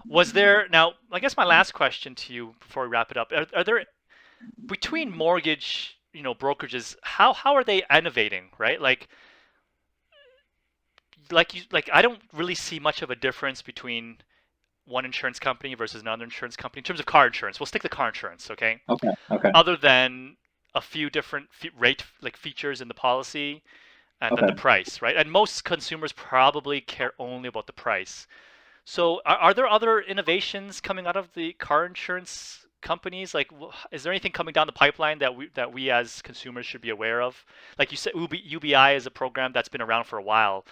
Was there now? I guess my last question to you before we wrap it up: Are there between mortgage, brokerages, how are they innovating, right? Like I don't really see much of a difference between one insurance company versus another insurance company in terms of car insurance. We'll stick to car insurance, okay?
Okay, okay,
Other than a few different rate like features in the policy and then the
okay.
price, right? And most consumers probably care only about the price. So, are there other innovations coming out of the car insurance companies? Like, is there anything coming down the pipeline that we as consumers should be aware of? Like you said, UBI is a program that's been around for a while,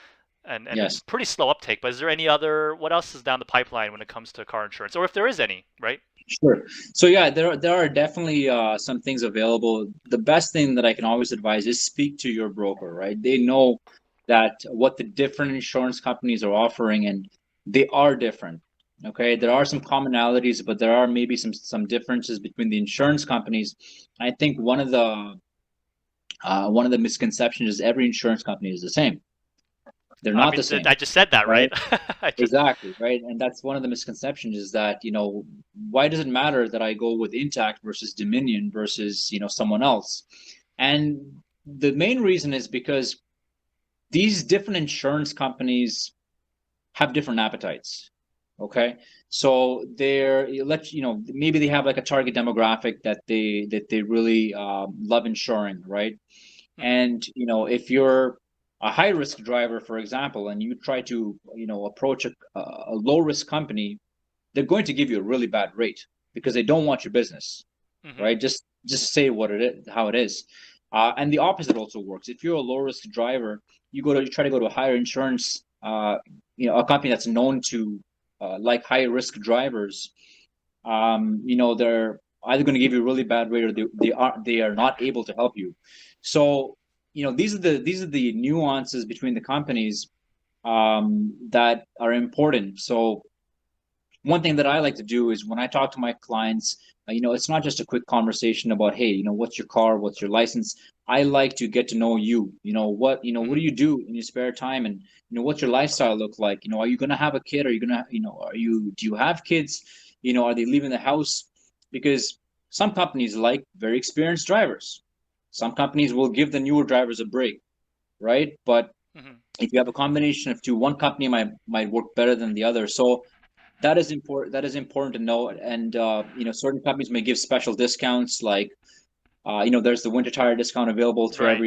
and
Yes.
pretty slow uptake. But is there any other? What else is down the pipeline when it comes to car insurance, or if there is any, right?
Sure. So yeah, there are definitely some things available. The best thing that I can always advise is speak to your broker, right? They know that what the different insurance companies are offering, and they are different. Okay, there are some commonalities, but there are maybe some differences between the insurance companies. I think one of the misconceptions is every insurance company is the same. They're
I
not the
mean,
same,
I just said that,
right?
right? I just
Exactly, right? And that's one of the misconceptions is that, why does it matter that I go with Intact versus Dominion versus, someone else? And the main reason is because these different insurance companies have different appetites. Okay. So maybe they have like a target demographic that they really love insuring, right?
Mhm.
And if you're a high risk driver, for example, and you try to approach a low risk company, they're going to give you a really bad rate because they don't want your business,
Mhm.
right? Just say what it is, how it is. And the opposite also works. If you're a low risk driver, you try to go to a higher insurance, a company that's known to like high risk drivers. They're either going to give you a really bad rate or they are not able to help you. So these are the nuances between the companies that are important. So one thing that I like to do is when I talk to my clients, it's not just a quick conversation about, hey, what's your car, what's your license. I like to get to know you. What do
Mhm.
you do in your spare time, and what's your lifestyle look like? Are you gonna have a kid? Are you gonna, do you have kids? Are they leaving the house? Because some companies like very experienced drivers. Some companies will give the newer drivers a break, right? But
Mhm.
if you have a combination of two, one company might work better than the other. So that is important. That is important to know. And certain companies may give special discounts, like There's the winter tire discount available to
Right.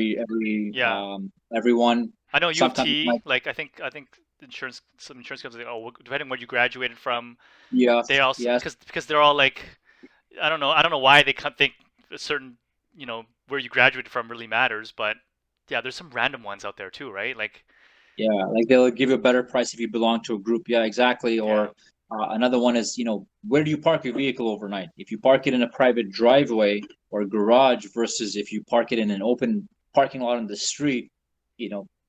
Yeah.
everyone.
I know U
Some
of
companies
T,
might,
like I think some insurance companies, like, oh, depending on where you graduated from, they
yes,
also
yes,
because they're all like, I don't know why they can't think a certain, where you graduated from really matters, but yeah, there's some random ones out there too, right? Like,
yeah, like they'll give you a better price if you belong to a group. Yeah, exactly.
yeah,
Or another one is, where do you park your vehicle overnight? If you park it in a private driveway or garage versus if you park it in an open parking lot on the street,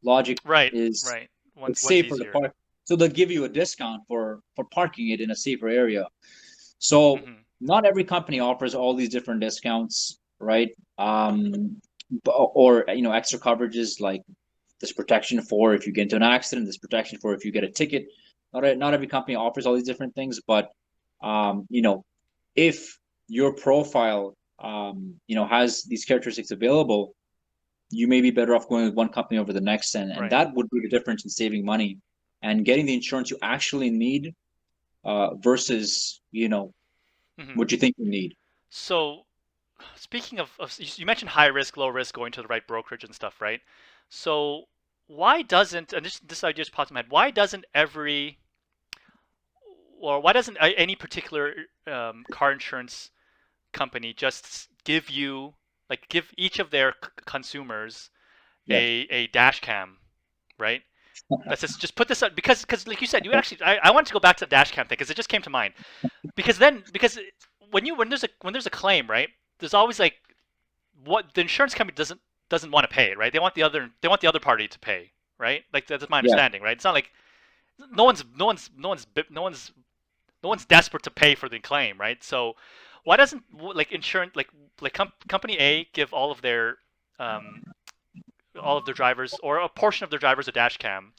logic
right,
is
right. One's
it's
one's
safer to
easier.
park. So they'll give you a discount for parking it in a safer area. So
Hmm.
not every company offers all these different discounts, right? Or extra coverages like this protection for if you get into an accident, this protection for if you get a ticket. Not every company offers all these different things, but um, you know, if your profile has these characteristics available, you may be better off going with one company over the next, and
Right.
that would be the difference in saving money and getting the insurance you actually need versus
Hmm.
what you think you need.
So, speaking of, you mentioned high risk, low risk, going to the right brokerage and stuff, right? So, why doesn't, and this idea just popped in my head, why doesn't every, or why doesn't any particular car insurance company just give you, like, give each of their consumers
Yeah,
a dash cam, right? That says just put this up because like you said, you actually, I wanted to go back to the dash cam thing because it just came to mind. Because when there's a claim, right? There's always like, what the insurance company doesn't want to pay, right? They want the other party to pay, right? Like, that's my
yeah,
understanding, right? It's not like no one's desperate to pay for the claim, right? So why doesn't, like, insurance, like company A give um all of their drivers, or a portion of their drivers, a dash cam,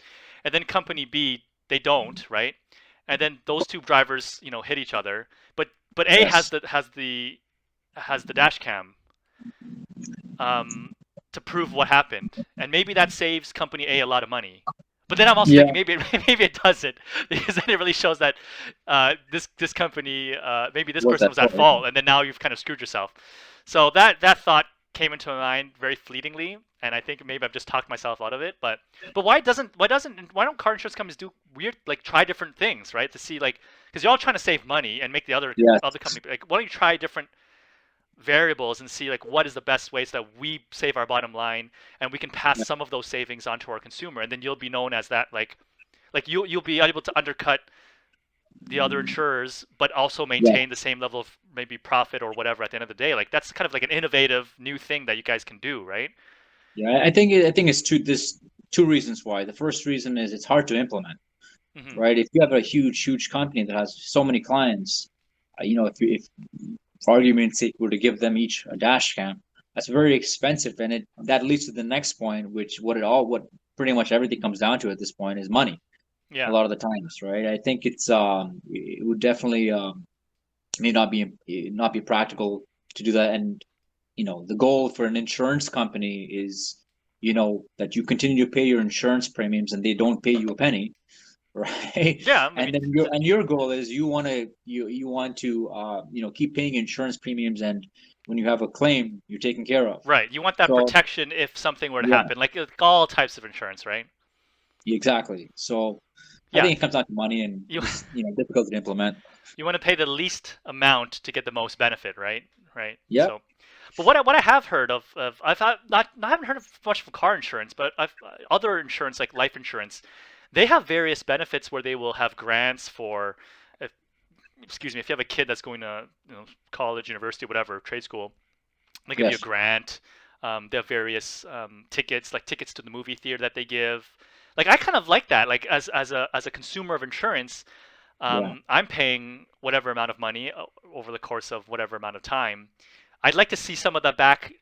and then company B, they don't, right? And then those two drivers, hit each other, but A has
yes,
the dash cam, um, to prove what happened, and maybe that saves company A a lot of money. But then I'm also
yeah,
thinking maybe maybe it doesn't, because then it really shows that this company, maybe this
was
person
that
was at
for?
fault, and then now you've kind of screwed yourself. So that thought came into my mind very fleetingly, and I think maybe I've just talked myself out of it. But why don't car insurance companies do weird, like, try different things, right? To see, like, because you're all trying to save money and make the
Yes,
other company, like, why don't you try different variables and see, like, what is the best way so that we save our bottom line, and we can pass
yeah,
some of those savings onto our consumer, and then you'll be known as that, like you'll be able to undercut the other insurers but also
yeah,
maintain the same level of maybe profit or whatever at the end of the day. Like, that's kind of like an innovative new thing that you guys can do, right?
yeah. I think it's two reasons why. The first reason is it's hard to implement,
Hmm.
right? If you have a huge company that has so many clients, if for argument's sake were to give them each a dash cam, that's very expensive, and that leads to the next point, which what pretty much everything comes down to at this point is money. A
Yeah.
lot of the times, right? I think it would definitely may not be practical to do that, and the goal for an insurance company is that you continue to pay your insurance premiums and they don't pay you a penny, right?
Yeah, I
And
mean,
then your goal is you want to keep paying insurance premiums, and when you have a claim you're taken care of.
right, you want that
So
protection if something were to
yeah,
happen, like all types of insurance, right?
exactly. So I
Yeah.
think it comes down to money, and
you
just difficult to implement.
you want to pay the least amount to get the most benefit, right? Right.
Yep.
So, but what I have heard of I've had, not I haven't heard of much of car insurance, but I've other insurance, like life insurance, they have various benefits where they will have grants for, if, excuse me, if you have a kid that's going to, college, university, whatever, trade school, they give you a
Yes.
grant. They have various tickets, like tickets to the movie theater that they give. Like, I kind of like that. Like, as a consumer of insurance,
Yeah.
I'm paying whatever amount of money over the course of whatever amount of time. I'd like to see some of that back,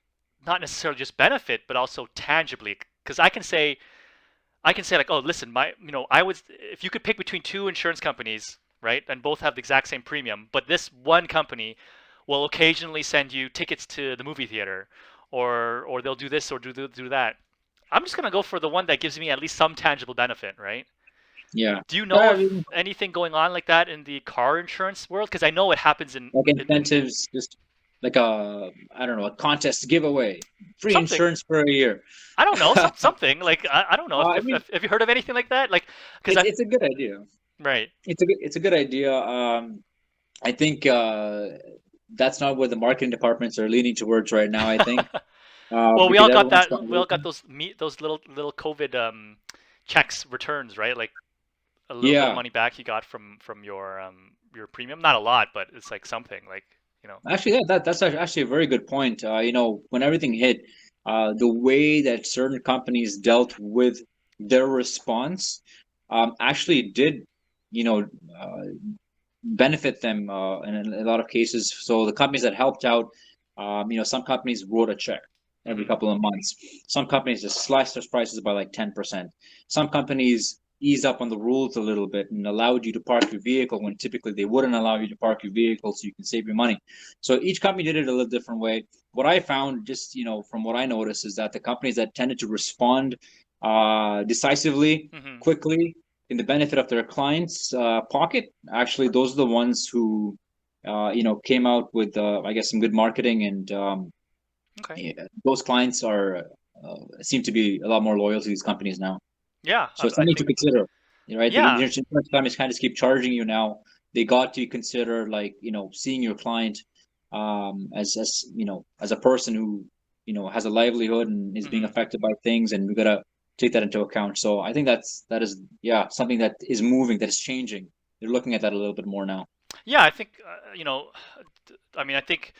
not necessarily just benefit, but also tangibly. Because I can say like, oh, listen, I would, if you could pick between two insurance companies, right, and both have the exact same premium, but this one company will occasionally send you tickets to the movie theater, or they'll do this or do that. I'm just gonna go for the one that gives me at least some tangible benefit, right?
Yeah.
Do you know
Yeah, I
of
mean,
anything going on like that in the car insurance world? Because I know it happens in,
like
in
incentives, just like a, I don't know, a contest giveaway, free
Something.
insurance for a year.
I don't know. Something like I don't know
I mean,
if have you heard of anything like that? Like because
it's
I
it's a good idea.
right.
It's a good idea. I think that's not what the marketing departments are leaning towards right now. I think
Well, we
because
all got
everyone's
that.
kind of
We all got
looking.
those little COVID checks returns, right? Like a little bit of
Yeah,
money back you got from your premium. Not a lot, but it's like something like you know.
actually, that's actually a very good point. When everything hit, the way that certain companies dealt with their response actually did, you know, uh, benefit them in a lot of cases. So the companies that helped out, some companies wrote a check every
Hmm.
couple of months. Some companies just slashed their prices by like 10%. Some companies eased up on the rules a little bit and allowed you to park your vehicle when typically they wouldn't allow you to park your vehicle so you can save your money. So each company did it a little different way. What I found, just from what I noticed, is that the companies that tended to respond decisively,
Hmm.
quickly, in the benefit of their clients' pocket, actually, those are the ones who, came out with, I guess, some good marketing, and
Okay.
yeah, those clients seem to be a lot more loyal to these companies now.
Yeah,
So it's
I
something to
think
consider, right? The
yeah.
insurance companies kind of keep charging you now. They got to consider, like, seeing your client as a person who has a livelihood and is being
Hmm.
affected by things, and we gotta take that into account. So I think that is yeah, something that is moving, that is changing. They're looking at that a little bit more now.
Yeah, I think I mean, I think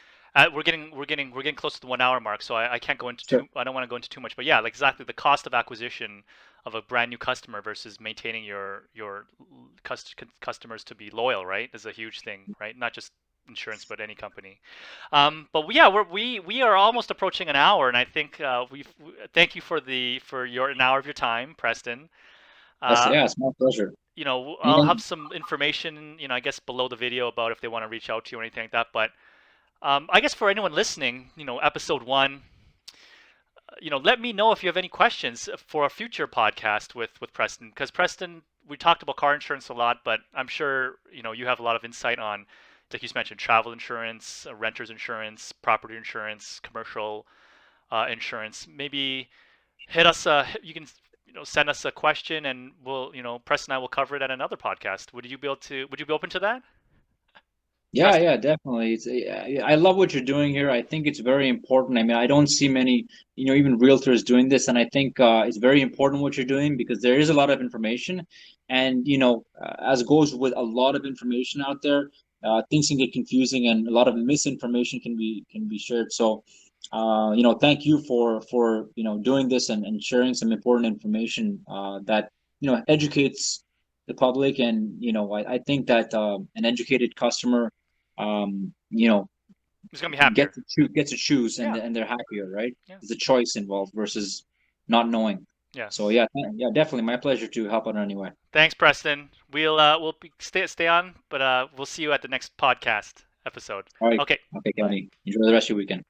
we're getting close to the 1 hour mark, so I can't go into
Sure.
too. I don't want to go into too much, but yeah, like exactly the cost of acquisition of a brand new customer versus maintaining your customers to be loyal, right, is a huge thing, right? Not just insurance, but any company. Yeah, we are almost approaching an hour, and I think thank you for your an hour of your time, Preston.
That's
Uh,
Yeah, it's my pleasure.
I'll have
And
some information, I guess below the video about if they want to reach out to you or anything like that. But I guess for anyone listening, episode one, let me know if you have any questions for a future podcast with Preston, because Preston, we talked about car insurance a lot, but I'm sure you have a lot of insight on, like you mentioned, travel insurance, renters insurance, property insurance, commercial insurance. Maybe hit us. You can send us a question, and Preston and I will cover it at another podcast. Would you be able to? Would you be open to that,
Yeah,
Preston?
yeah, definitely. I love what you're doing here. I think it's very important. I mean, I don't see many, even realtors doing this, and I think it's very important what you're doing because there is a lot of information, and as goes with a lot of information out there, things can get confusing, and a lot of misinformation can be shared. So, thank you for doing this and sharing some important information that educates the public, and I think that an educated customer you know,
Who's gonna be happier?
get to choose, and
Yeah,
they're happier, right?
yeah,
There's a choice involved versus not knowing. So
yes.
yeah, yeah, definitely my pleasure to help out in any way.
Thanks, Preston. Stay on, but we'll see you at the next podcast episode.
All right,
Okay,
okay,
bye.
Kennedy. Enjoy the rest of your weekend.